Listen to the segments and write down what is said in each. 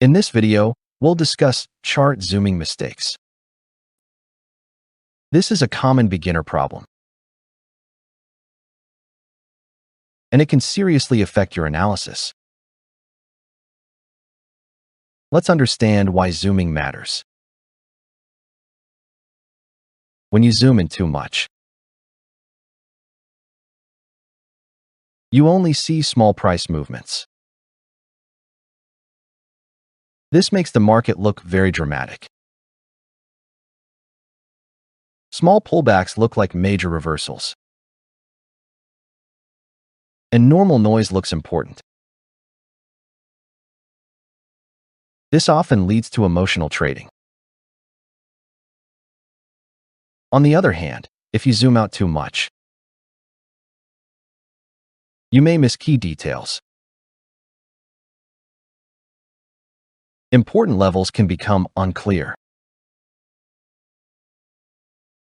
In this video, we'll discuss chart zooming mistakes. This is a common beginner problem, and it can seriously affect your analysis. Let's understand why zooming matters. When you zoom in too much, you only see small price movements. This makes the market look very dramatic. Small pullbacks look like major reversals, and normal noise looks important. This often leads to emotional trading. On the other hand, if you zoom out too much, you may miss key details. Important levels can become unclear.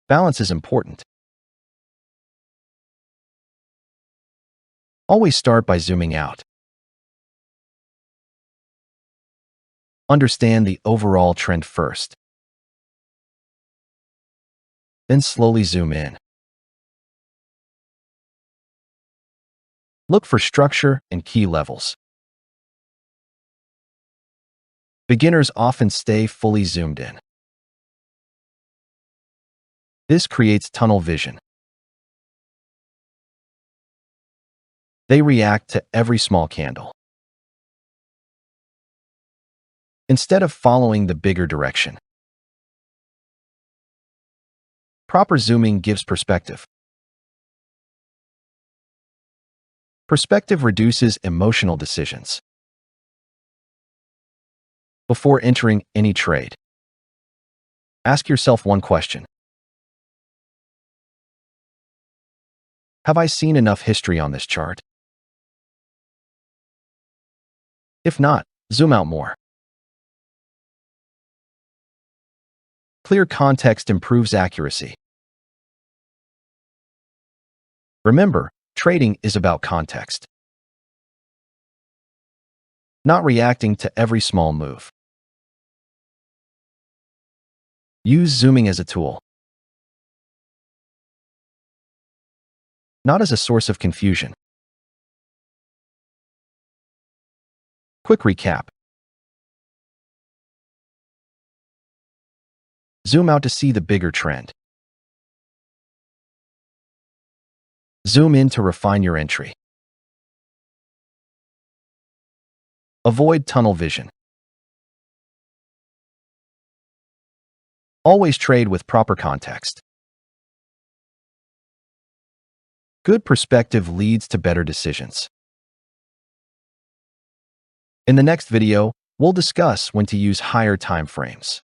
Balance is important. Always start by zooming out. Understand the overall trend first, then slowly zoom in. Look for structure and key levels. Beginners often stay fully zoomed in. This creates tunnel vision. They react to every small candle, instead of following the bigger direction. Proper zooming gives perspective. Perspective reduces emotional decisions. Before entering any trade, ask yourself one question. Have I seen enough history on this chart? If not, zoom out more. Clear context improves accuracy. Remember, trading is about context, not reacting to every small move. Use zooming as a tool, not as a source of confusion. Quick recap. Zoom out to see the bigger trend. Zoom in to refine your entry. Avoid tunnel vision. Always trade with proper context. Good perspective leads to better decisions. In the next video, we'll discuss when to use higher time frames.